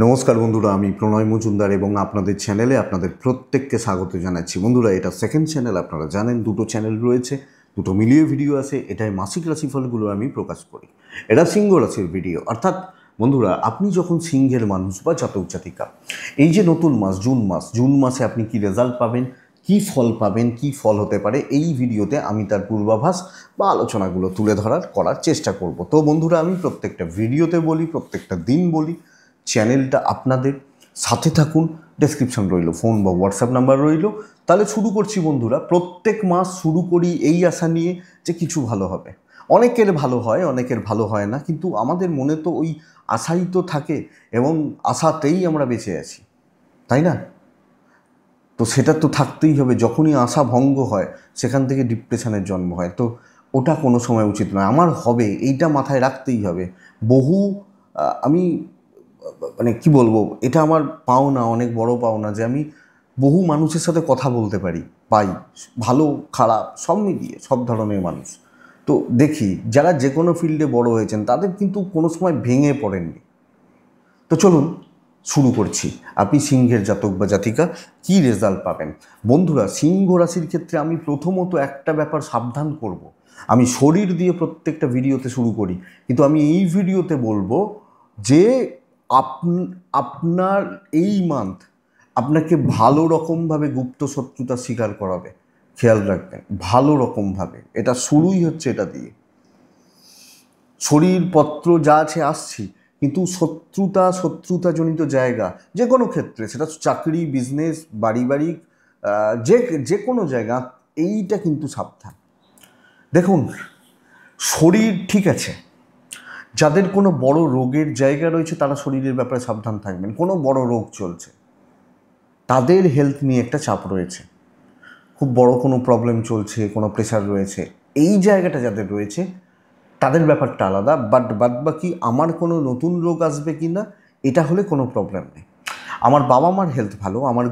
নমস্কার বন্ধুরা, আমি প্রণয় মজুমদার এবং আপনাদের চ্যানেলে আপনাদের প্রত্যেককে স্বাগত জানাচ্ছি। বন্ধুরা, এটা সেকেন্ড চ্যানেল, আপনারা জানেন দুটো চ্যানেল রয়েছে, দুটো মিলিয়ে ভিডিও আছে। এটাই মাসিক রাশিফলগুলো আমি প্রকাশ করি। এটা সিংহ রাশির ভিডিও। অর্থাৎ বন্ধুরা, আপনি যখন সিংহের মানুষ বা জাতক জাতিকা, এই যে নতুন মাস জুন মাসে আপনি কি রেজাল্ট পাবেন, কি ফল পাবেন, কি ফল হতে পারে, এই ভিডিওতে আমি তার পূর্বাভাস বা আলোচনাগুলো তুলে করার চেষ্টা করব। তো বন্ধুরা, আমি প্রত্যেকটা ভিডিওতে বলি, প্রত্যেকটা দিন বলি, চ্যানেলটা আপনাদের সাথে থাকুন। ডেসক্রিপশন রইল, ফোন বা হোয়াটসঅ্যাপ নাম্বার রইল। তাহলে শুরু করছি বন্ধুরা। প্রত্যেক মাস শুরু করি এই আশা নিয়ে যে কিছু ভালো হবে। অনেকের ভালো হয়, অনেকের ভালো হয় না, কিন্তু আমাদের মনে তো ওই আশাই তো থাকে এবং আশাতেই আমরা বেঁচে আছি, তাই না? তো সেটা তো থাকতেই হবে। যখনই আশা ভঙ্গ হয় সেখান থেকে ডিপ্রেশনের জন্ম হয়। তো ওটা কোনো সময় উচিত নয়। আমার হবে এইটা মাথায় রাখতেই হবে। বহু আমি মানে কি বলবো, এটা আমার পাওনা, অনেক বড় পাওনা যে আমি বহু মানুষের সাথে কথা বলতে পাই, ভালো খারাপ সব মিলিয়ে, সব ধরনের মানুষ। তো দেখি যারা যে কোনো ফিল্ডে বড় হয়েছেন তাদের কিন্তু কোনো সময় ভেঙে পড়েননি। তো চলুন শুরু করছি। আপনি সিংহের জাতক বা জাতিকা কি রেজাল্ট পাবেন? বন্ধুরা, সিংহ রাশির ক্ষেত্রে আমি প্রথমত একটা ব্যাপার সাবধান করব। আমি শরীর দিয়ে প্রত্যেকটা ভিডিওতে শুরু করি, কিন্তু আমি এই ভিডিওতে বলবো যে আপনার এই মান্থ আপনাকে ভালো রকমভাবে গুপ্ত শত্রুতা স্বীকার করাবে। খেয়াল রাখবেন, ভালো রকমভাবে। এটা শুরুই হচ্ছে এটা দিয়ে। শরীরপত্র যা আছে আসছি, কিন্তু শত্রুতাজনিত জায়গা যে কোনো ক্ষেত্রে, সেটা চাকরি, বিজনেস, পারিবারিক, যে যে কোনো জায়গা, এইটা কিন্তু সাবধান। দেখুন, শরীর ঠিক আছে, যাদের কোনো বড় রোগের জায়গা রয়েছে তারা শরীরের ব্যাপারে সাবধান থাকবেন। কোনো বড় রোগ চলছে, তাদের হেলথ নিয়ে একটা চাপ রয়েছে, খুব বড় কোনো প্রবলেম চলছে, কোনো প্রেশার রয়েছে, এই জায়গাটা যাদের রয়েছে তাদের ব্যাপারটা আলাদা। বাদ বাকি আমার কোনো নতুন রোগ আসবে কি না, এটা হলে কোনো প্রবলেম নেই। আমার বাবা মার হেলথ ভালো, আমার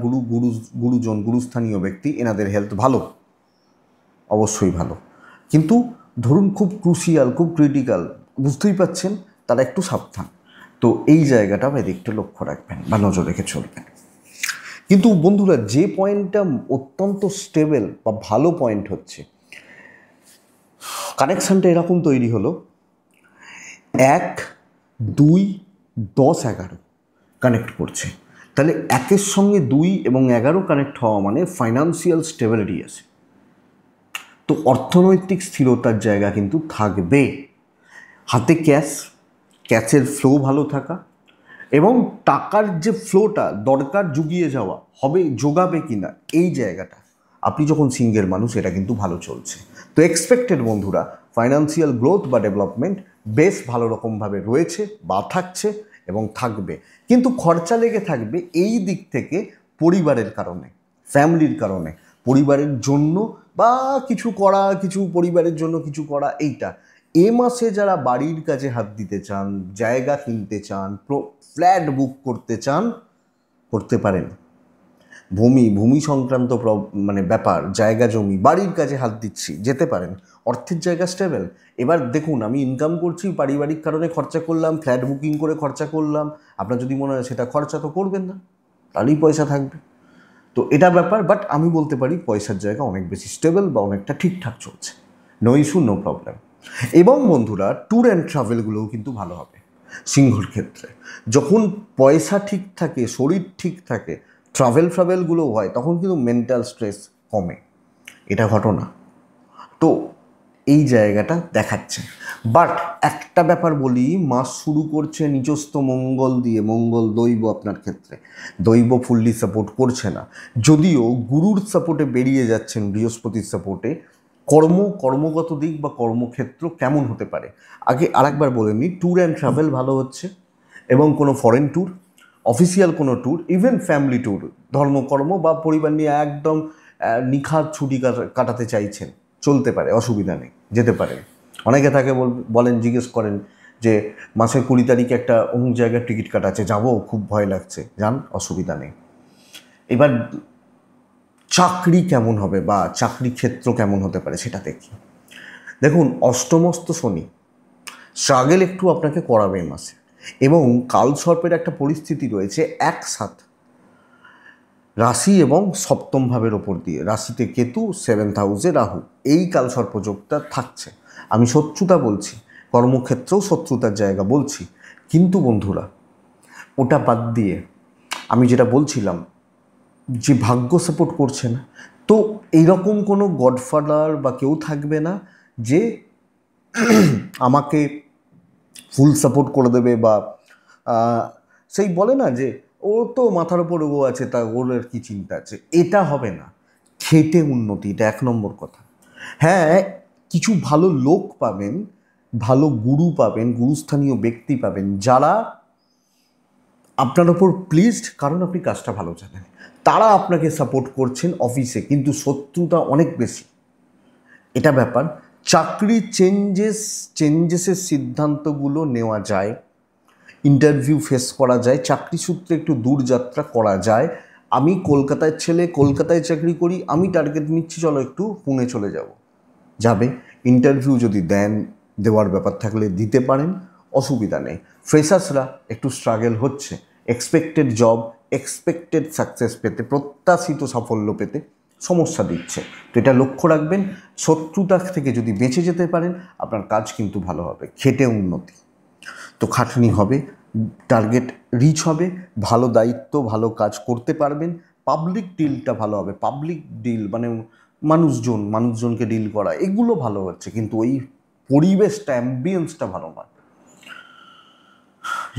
গুরুজন, গুরুস্থানীয় ব্যক্তি, এনাদের হেলথ ভালো, অবশ্যই ভালো। কিন্তু ধরুন খুব ক্রুশিয়াল, খুব ক্রিটিক্যাল, বুঝতেই পাচ্ছেন, তারা একটু সাবধান। তো এই জায়গাটা এদিকে একটু লক্ষ্য রাখবেন বা নজর রেখে চলবেন। কিন্তু বন্ধুরা, যে পয়েন্টটা অত্যন্ত স্টেবল বা ভালো পয়েন্ট হচ্ছে, কানেকশানটা এরকম তৈরি হলো 1, 2, 10, 11 কানেক্ট করছে। তাহলে 1-এর সঙ্গে 2 এবং 11 কানেক্ট হওয়া মানে ফাইন্যান্সিয়াল স্টেবিলিটি আছে। তো অর্থনৈতিক স্থিরতার জায়গা কিন্তু থাকবে। হাতে ক্যাশের ফ্লো ভালো থাকা এবং টাকার যে ফ্লোটা দরকার জুগিয়ে যাওয়া হবে, যোগাবে কিনা, এই জায়গাটা আপনি যখন সিঙ্গেল মানুষ, এটা কিন্তু ভালো চলছে। তো এক্সপেক্টেড বন্ধুরা, ফাইন্যান্সিয়াল গ্রোথ বা ডেভেলপমেন্ট বেশ ভালো রকমভাবে রয়েছে বা থাকছে এবং থাকবে। কিন্তু খরচা লেগে থাকবে এই দিক থেকে পরিবারের কারণে, ফ্যামিলির কারণে, পরিবারের জন্য বা কিছু পরিবারের জন্য কিছু করা। এইটা এ মাসে যারা বাড়ির কাজে হাত দিতে চান, জায়গা কিনতে চান, ফ্ল্যাট বুক করতে চান, করতে পারেন। ভূমি সংক্রান্ত মানে ব্যাপার, জায়গা জমি, বাড়ির কাজে হাত দিচ্ছি, যেতে পারেন। অর্থের জায়গা স্টেবল। এবার দেখুন, আমি ইনকাম করছি, পারিবারিক কারণে খরচা করলাম, ফ্ল্যাট বুকিং করে খরচা করলাম, আপনার যদি মনে হয় সেটা খরচা, তো করবেন না, তাহলেই পয়সা থাকবে। তো এটা ব্যাপার। বাট আমি বলতে পারি পয়সার জায়গা অনেক বেশি স্টেবল বা অনেকটা ঠিকঠাক চলছে। No issue, no problem. এবং বন্ধুরা, ট্যুর অ্যান্ড ট্রাভেলগুলোও কিন্তু ভালো হবে সিংহর ক্ষেত্রে। যখন পয়সা ঠিক থাকে, শরীর ঠিক থাকে, ট্রাভেলগুলো হয়, তখন কিন্তু মেন্টাল স্ট্রেস কমে, এটা ঘটনা। তো এই জায়গাটা দেখাচ্ছে। বাট একটা ব্যাপার বলি, মাস শুরু করছে নিচস্থ মঙ্গল দিয়ে, মঙ্গল দৈব আপনার ক্ষেত্রে, দৈব ফুললি সাপোর্ট করছে না, যদিও গুরুর সাপোর্টে বেরিয়ে যাচ্ছেন, বৃহস্পতির সাপোর্টে। কর্মগত দিক বা কর্মক্ষেত্র কেমন হতে পারে, আগে আরেকবার বলে নিই। ট্যুর অ্যান্ড ট্রাভেল ভালো হচ্ছে এবং কোনো ফরেন ট্যুর, অফিসিয়াল কোনো ট্যুর, ইভেন ফ্যামিলি ট্যুর, ধর্মকর্ম বা পরিবার নিয়ে একদম নিখাত ছুটি কাটাতে চাইছেন, চলতে পারে, অসুবিধা নেই, যেতে পারেন। অনেকে থাকে বলেন, জিজ্ঞেস করেন যে মাসের 20 তারিখে একটা অমুক জায়গায় টিকিট কাটা আছে, যাবো, খুব ভয় লাগছে, যান, অসুবিধা নেই। এবার চাকরি কেমন হবে বা চাকরি ক্ষেত্র কেমন হতে পারে সেটা দেখি। দেখুন, অষ্টমস্ত শনি স্ট্রাগল একটু আপনাকে করাবে এই মাসে। এবং কালসর্পের একটা পরিস্থিতি রয়েছে একসাথ রাশি এবং সপ্তম ভাবের ওপর দিয়ে, রাশিতে কেতু, 7th হাউসে রাহু, এই কালসর্পযোগটা থাকছে। আমি শত্রুতা বলছি, কর্মক্ষেত্রেও শত্রুতার জায়গা বলছি, কিন্তু বন্ধুরা ওটা বাদ দিয়ে আমি যেটা বলছিলাম যে ভাগ্য সাপোর্ট করছে না, তো এইরকম কোনো গডফাদার বা কেউ থাকবে না যে আমাকে ফুল সাপোর্ট করে দেবে, বা সেই বলে না যে ও তো মাথার ওপর ও আছে, তা ওর আর কি চিন্তা আছে, এটা হবে না। খেটে উন্নতি, এটা 1 নম্বর কথা। হ্যাঁ, কিছু ভালো লোক পাবেন, ভালো গুরু পাবেন, গুরুস্থানীয় ব্যক্তি পাবেন যারা আপনার ওপর প্লিজড, কারণ আপনি কাজটা ভালো জানেন, তারা আপনাকে সাপোর্ট করছেন অফিসে, কিন্তু শত্রুতা অনেক বেশি, এটা ব্যাপার। চাকরি চেঞ্জেসের সিদ্ধান্তগুলো নেওয়া যায়, ইন্টারভিউ ফেস করা যায়, চাকরি সূত্রে একটু দূরযাত্রা করা যায়। আমি কলকাতার ছেলে, কলকাতায় চাকরি করি, আমি টার্গেট নিচ্ছি চলো একটু পুনে চলে যাবে। ইন্টারভিউ যদি দেওয়ার ব্যাপার থাকলে দিতে পারেন, অসুবিধা নেই। ফ্রেশার্সরা একটু স্ট্রাগল হচ্ছে, এক্সপেক্টেড জব, এক্সপেক্টেড সাকসেস পেতে, প্রত্যাশিত সাফল্য পেতে সমস্যা দিচ্ছে। তো এটা লক্ষ্য রাখবেন। শত্রুতা থেকে যদি বেঁচে যেতে পারেন, আপনার কাজ কিন্তু ভালো হবে, খেটে উন্নতি। তো খাটনি হবে, টার্গেট রিচ হবে, ভালো দায়িত্ব, ভালো কাজ করতে পারবেন, পাবলিক ডিলটা ভালো হবে। পাবলিক ডিল মানে মানুষজনকে ডিল করা, এগুলো ভালো হচ্ছে, কিন্তু ওই পরিবেশটা, অ্যাম্বিয়েন্সটা ভালো নয়,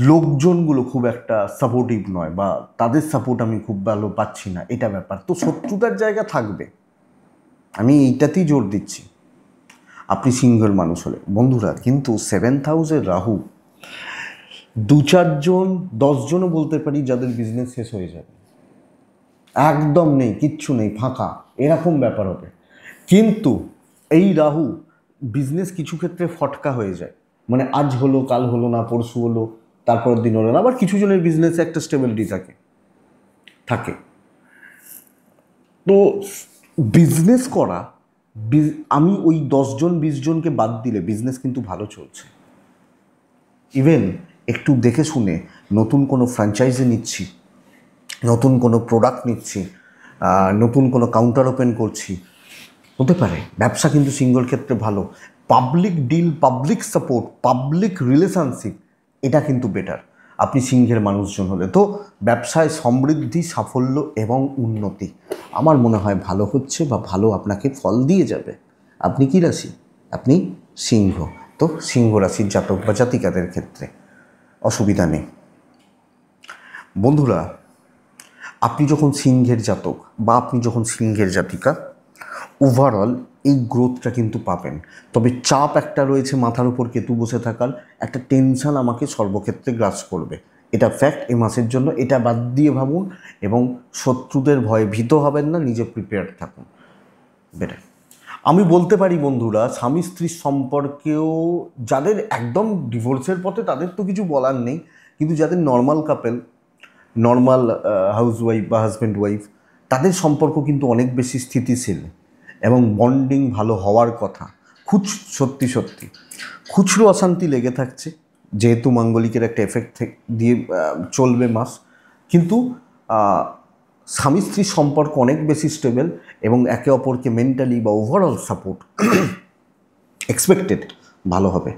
লোকজনগুলো খুব একটা সাপোর্টিভ নয়, বা তাদের সাপোর্ট আমি খুব ভালো পাচ্ছি না, এটা ব্যাপার। তো শত্রুতার জায়গা থাকবে, আমি এইটাতেই জোর দিচ্ছি। আপনি সিঙ্গল মানুষ হলে বন্ধুরা, কিন্তু 7th হাউসের রাহু 2-4 জন 10 জনও বলতে পারি যাদের বিজনেস শেষ হয়ে যাবে, একদম নেই, কিচ্ছু নেই, ফাঁকা, এরকম ব্যাপার হবে। কিন্তু এই রাহু বিজনেস কিছু ক্ষেত্রে ফটকা হয়ে যায়, মানে আজ হলো, কাল হলো না, পরশু হলো, তারপরের দিন হলো না। আবার কিছু জনের বিজনেসে একটা স্টেবিলিটি থাকে। তো বিজনেস করা, আমি ওই 10 জন 20 জনকে বাদ দিলে বিজনেস কিন্তু ভালো চলছে। ইভেন একটু দেখে শুনে নতুন কোনো ফ্র্যাঞ্চাইজি নিচ্ছি, নতুন কোনো প্রোডাক্ট নিচ্ছি, নতুন কোনো কাউন্টার ওপেন করছি, হতে পারে। ব্যবসা কিন্তু সিঙ্গল ক্ষেত্রে ভালো। Public deal, public support, public relationship, এটা কিন্তু বেটার আপনি সিংহের মানুষজন হলে। তো ব্যবসায় সমৃদ্ধি, সাফল্য এবং উন্নতি আমার মনে হয় ভালো হচ্ছে, বা ভালো আপনাকে ফল দিয়ে যাবে। আপনি কি রাশি? আপনি সিংহ। তো সিংহ রাশির জাতক বা জাতিকাদের ক্ষেত্রে অসুবিধা নেই। বন্ধুরা, আপনি যখন সিংহের জাতক বা আপনি যখন সিংহের জাতিকা, ওভারঅল এই গ্রোথটা কিন্তু পাবেন। তবে চাপ একটা রয়েছে মাথার উপর কেতু বসে থাকার, একটা টেনশন আমাকে সর্বক্ষেত্রে গ্রাস করবে, এটা ফ্যাক্ট এই মাসের জন্য। এটা বাদ দিয়ে ভাবুন, এবং শত্রুদের ভয়ে ভীত হবেন না, নিজে প্রিপেয়ার্ড থাকুন, বেটার। আমি বলতে পারি বন্ধুরা, স্বামী স্ত্রীর সম্পর্কেও যাদের একদম ডিভোর্সের পথে তাদের তো কিছু বলার নেই, কিন্তু যাদের নর্মাল কাপেল, নর্মাল হাউসওয়াইফ বা হাজব্যান্ড ওয়াইফ, তাদের সম্পর্ক কিন্তু অনেক বেশি স্থিতিশীল এবং বন্ডিং ভালো হওয়ার কথা। সত্যি খুচরো অশান্তি লেগে থাকছে, যেহেতু মাঙ্গলিকের একটা এফেক্ট দিয়ে চলবে মাস, কিন্তু স্বামী স্ত্রীর সম্পর্ক অনেক বেশি স্টেবল, এবং একে অপরকে মেন্টালি বা ওভারঅল সাপোর্ট এক্সপেক্টেড ভালো হবে।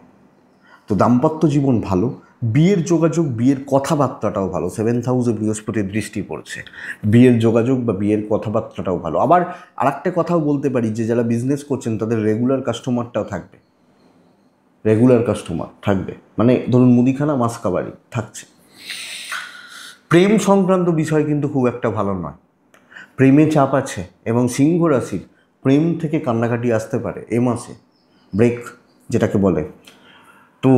তো দাম্পত্য জীবন ভালো, বিয়ের যোগাযোগ, বিয়ের কথাবার্তাটাও ভালো। 7th হাউসে বৃহস্পতির দৃষ্টি পড়ছে, বিয়ের যোগাযোগ বা বিয়ের কথাবার্তাটাও ভালো। আবার আরেকটা কথাও বলতে পারি যে যারা বিজনেস করছেন তাদের রেগুলার কাস্টমারটাও থাকবে, মানে ধরুন মুদিখানা, মাসকাবারি থাকছে। প্রেম সংক্রান্ত বিষয় কিন্তু খুব একটা ভালো নয়, প্রেমে চাপ আছে, এবং সিংহ রাশির প্রেম থেকে কান্নাকাটি আসতে পারে এ মাসে, ব্রেক যেটাকে বলে। তো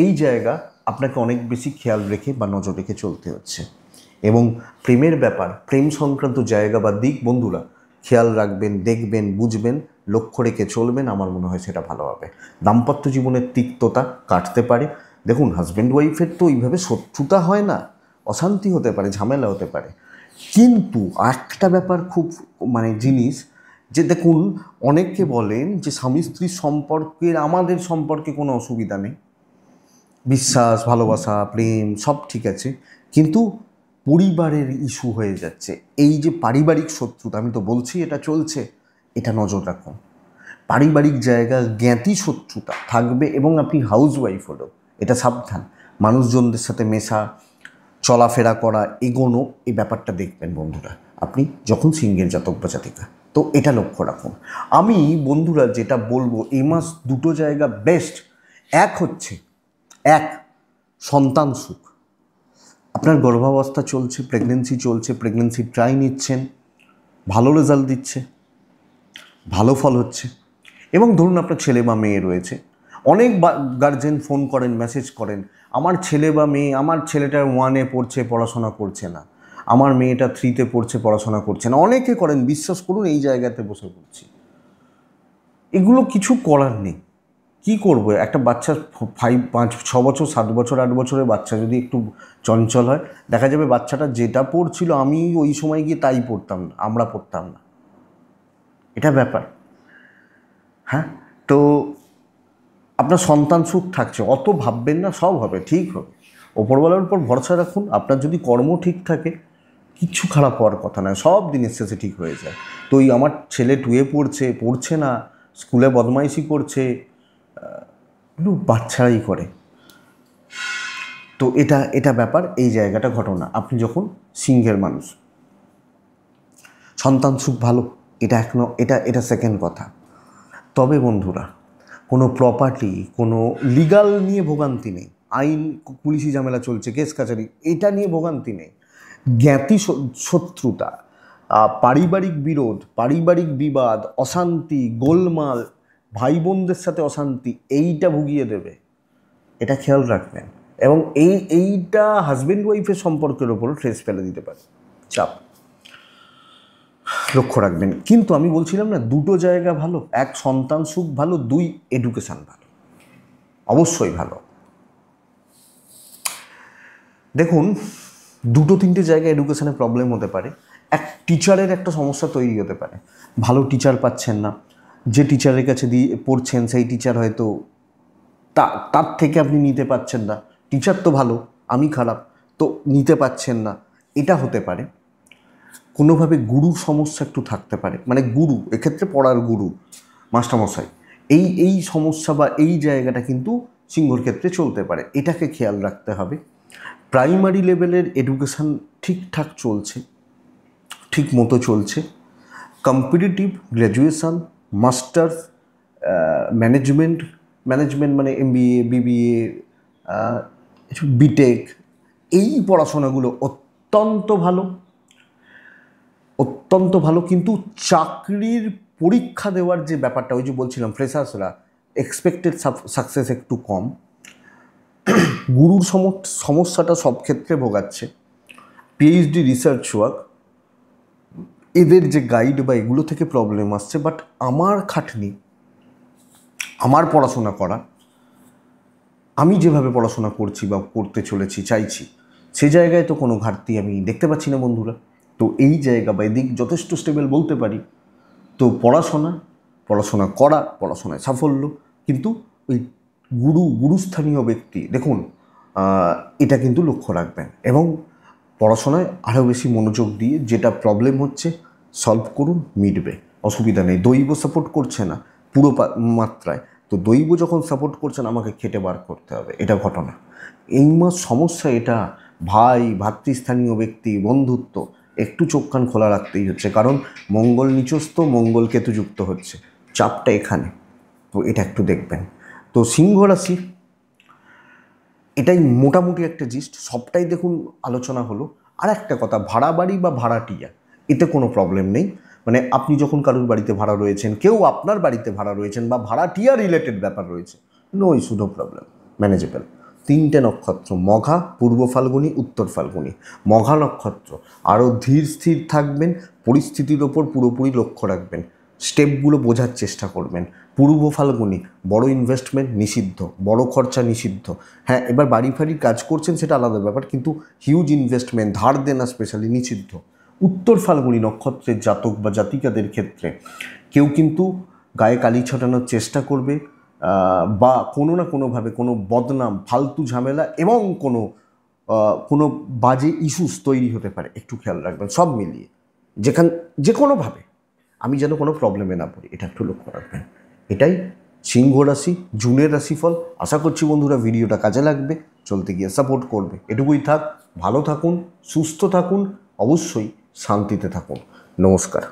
এই জায়গা আপনাকে অনেক বেশি খেয়াল রেখে বা নজর রেখে চলতে হচ্ছে। এবং প্রেমের ব্যাপার, প্রেম সংক্রান্ত জায়গা বা দিক বন্ধুরা খেয়াল রাখবেন, দেখবেন, বুঝবেন, লক্ষ্য রেখে চলবেন, আমার মনে হয় সেটা ভালো হবে। দাম্পত্য জীবনের তিক্ততা কাটতে পারে। দেখুন, হাজব্যান্ড ওয়াইফের তো এইভাবে শত্রুতা হয় না, অশান্তি হতে পারে, ঝামেলা হতে পারে, কিন্তু একটা ব্যাপার খুব জিনিস যে দেখুন, অনেকে বলেন যে স্বামী স্ত্রীর সম্পর্কের, আমাদের সম্পর্কে কোনো অসুবিধা নেই, বিশ্বাস, ভালোবাসা, প্রেম সব ঠিক আছে, কিন্তু পরিবারের ইস্যু হয়ে যাচ্ছে। এই যে পারিবারিক শত্রুতা, আমি তো বলছি এটা চলছে, এটা নজর রাখুন। পারিবারিক জায়গা জ্ঞাতি শত্রুতা থাকবে, এবং আপনি হাউসওয়াইফ হলো, এটা সাবধান। মানুষজনদের সাথে মেশা, চলাফেরা করা, এগোনো, এই ব্যাপারটা দেখবেন বন্ধুরা আপনি যখন সিঙ্গেল জাতক বা জাতিকা। তো এটা লক্ষ্য রাখুন। আমি বন্ধুরা যেটা বলবো, এই মাস দুটো জায়গা বেস্ট। এক হচ্ছে সন্তান সুখ। আপনার গর্ভাবস্থা চলছে, প্রেগনেন্সি চলছে, প্রেগনেন্সি ট্রাই নিচ্ছেন, ভালো রেজাল্ট দিচ্ছে, ভালো ফল হচ্ছে, এবং ধরুন আপনার ছেলে বা মেয়ে রয়েছে। অনেক গার্জেন ফোন করেন, মেসেজ করেন, আমার ছেলে বা মেয়ে, আমার ছেলেটা 1-এ পড়ছে, পড়াশোনা করছে না, আমার মেয়েটা 3-তে পড়ছে, পড়াশোনা করছে না। অনেকে করেন, বিশ্বাস করুন, এই জায়গাতে বসে পড়ছি। এগুলো কিছু করার নেই। কি করবো, একটা বাচ্চা 5-6 বছর, 7 বছর, 8 বছরের বাচ্চা যদি একটু চঞ্চল হয়, দেখা যাবে বাচ্চাটা যেটা পড়ছিল আমি ওই সময় গিয়ে তাই পড়তাম না, আমরা পড়তাম না। এটা ব্যাপার। হ্যাঁ, তো আপনার সন্তান সুখ থাকছে, অত ভাববেন না, সব হবে, ঠিক হবে। ওপরওয়ালার উপর ভরসা রাখুন। আপনার যদি কর্ম ঠিক থাকে, কিচ্ছু খারাপ হওয়ার কথা নয়, সব দিনের শেষে ঠিক হয়ে যায়। তো এই আমার ছেলে 2-এ পড়ছে না, স্কুলে বদমাইশি করছে, বাচ্চারাই করে। তো এটা ব্যাপার, এই জায়গাটা ঘটনা। আপনি যখন সিঙ্গেল মানুষ, সন্তান সুখ ভালো, এটা সেকেন্ড কথা। তবে বন্ধুরা, কোনো প্রপার্টি, কোনো লিগাল নিয়ে ভোগান্তি নেই, আইন পুলিশি ঝামেলা চলছে, কেস কাছারি, এটা নিয়ে ভোগান্তি নেই। জ্ঞাতি শত্রুতা, পারিবারিক বিরোধ, পারিবারিক বিবাদ, অশান্তি, গোলমাল, ভাই বোনদের সাথে অশান্তি, এইটা ভুগিয়ে দেবে, এটা খেয়াল রাখবেন। এবং এইটা হাজব্যান্ড ওয়াইফের সম্পর্কের ওপরও ট্রেস ফেলে দিতে পারে, চাপ, লক্ষ্য রাখবেন। কিন্তু আমি বলছিলাম না, দুটো জায়গা ভালো। এক, সন্তান সুখ ভালো। 2, এডুকেশান ভালো, অবশ্যই ভালো। দেখুন, 2-3টে জায়গায় এডুকেশানে প্রবলেম হতে পারে। এক, টিচারের একটা সমস্যা তৈরি হতে পারে, ভালো টিচার পাচ্ছেন না, যে টিচারের কাছে দিয়ে পড়ছেন সেই টিচার হয়তো তার থেকে আপনি নিতে পারছেন না। টিচার তো ভালো, আমি খারাপ, তো নিতে পারছেন না, এটা হতে পারে। কোনোভাবে গুরুর সমস্যা একটু থাকতে পারে, মানে গুরু, এক্ষেত্রে পড়ার গুরু, মাস্টারমশাই, এই সমস্যা বা এই জায়গাটা কিন্তু সিংহর ক্ষেত্রে চলতে পারে, এটাকে খেয়াল রাখতে হবে। প্রাইমারি লেভেলের এডুকেশান ঠিকঠাক চলছে, ঠিক মতো চলছে। কম্পিটিটিভ, গ্র্যাজুয়েশান, মাস্টার্স, ম্যানেজমেন্ট মানে MBA, BBA, বিটেক, এই পড়াশোনাগুলো অত্যন্ত ভালো, অত্যন্ত ভালো। কিন্তু চাকরির পরীক্ষা দেওয়ার যে ব্যাপারটা, ওই যে বলছিলাম ফ্রেশার্সরা এক্সপেক্টেড সাকসেস একটু কম। গুরুর সমস্যাটা সব ক্ষেত্রে ভোগাচ্ছে। PhD, রিসার্চ ওয়ার্ক, এদের যে গাইড বা এগুলো থেকে প্রবলেম আসছে। বাট আমার খাটনি, আমার পড়াশোনা করা, আমি যেভাবে পড়াশোনা করছি বা করতে চলেছি, চাইছি, সে জায়গায় তো কোনো ঘাটতি আমি দেখতে পাচ্ছি না বন্ধুরা। তো এই জায়গা বা এদিক যথেষ্ট স্টেবল বলতে পারি। তো পড়াশোনা করা, পড়াশোনায় সাফল্য, কিন্তু ওই গুরুস্থানীয় ব্যক্তি, দেখুন, এটা কিন্তু লক্ষ্য রাখবেন। এবং পড়াশোনায় আরও বেশি মনোযোগ দিয়ে যেটা প্রবলেম হচ্ছে সলভ করুন, মিটবে, অসুবিধা নেই। দৈব সাপোর্ট করছে না পুরো মাত্রায়, তো দৈব যখন সাপোর্ট করছেন আমাকে খেটে বার করতে হবে, এটা ঘটনা। এই মাস সমস্যা এটা, ভাই, ভাতৃস্থানীয় ব্যক্তি, বন্ধুত্ব, একটু চোখ কান খোলা রাখতেই হচ্ছে, কারণ মঙ্গল নিচস্থ, মঙ্গল কেতু যুক্ত হচ্ছে, চাপটা এখানে। তো এটা একটু দেখবেন। তো সিংহ রাশি, এটাই মোটামুটি একটা জিস্ট, সবটাই দেখুন আলোচনা হলো। আর একটা কথা, ভাড়া বাড়ি বা ভাড়াটিয়া, এতে কোনো প্রবলেম নেই। মানে আপনি যখন কারুর বাড়িতে ভাড়া রয়েছেন, কেউ আপনার বাড়িতে ভাড়া রয়েছেন, বা ভাড়াটিয়া রিলেটেড ব্যাপার রয়েছে, no issue, no problem, manageable. 3টে নক্ষত্র, মঘা, পূর্ব ফাল্গুনী, উত্তর ফাল্গুনী। মঘা নক্ষত্র, আরও ধীর স্থির থাকবেন, পরিস্থিতির ওপর পুরোপুরি লক্ষ্য রাখবেন, স্টেপগুলো বোঝার চেষ্টা করবেন। পূর্ব ফাল্গুনী, বড় ইনভেস্টমেন্ট নিষিদ্ধ, বড় খরচা নিষিদ্ধ। হ্যাঁ, এবার বাড়ি ফাড়ির কাজ করছেন সেটা আলাদা ব্যাপার, কিন্তু হিউজ ইনভেস্টমেন্ট, ধার দেনা স্পেশালি নিষিদ্ধ। উত্তর ফাল্গুনী নক্ষত্রের জাতক বা জাতিকাদের ক্ষেত্রে কেউ কিন্তু গায়ে কালি ছটানোর চেষ্টা করবে, বা কোনো না কোনোভাবে কোনো বদনাম, ফালতু ঝামেলা এবং কোনো বাজে ইস্যুস তৈরি হতে পারে, একটু খেয়াল রাখবেন। সব মিলিয়ে যে কোনোভাবে আমি যেন কোনো প্রবলেমে না পড়ি, এটা একটু লক্ষ্য রাখবেন। এটাই সিংহ রাশি জুনের রাশিফল। আশা করছি বন্ধুরা ভিডিওটা কাজে লাগবে, চলতে গিয়ে সাপোর্ট করবে। এটুকুই থাক, ভালো থাকুন, সুস্থ থাকুন, অবশ্যই শান্তিতে থাকুন। নমস্কার।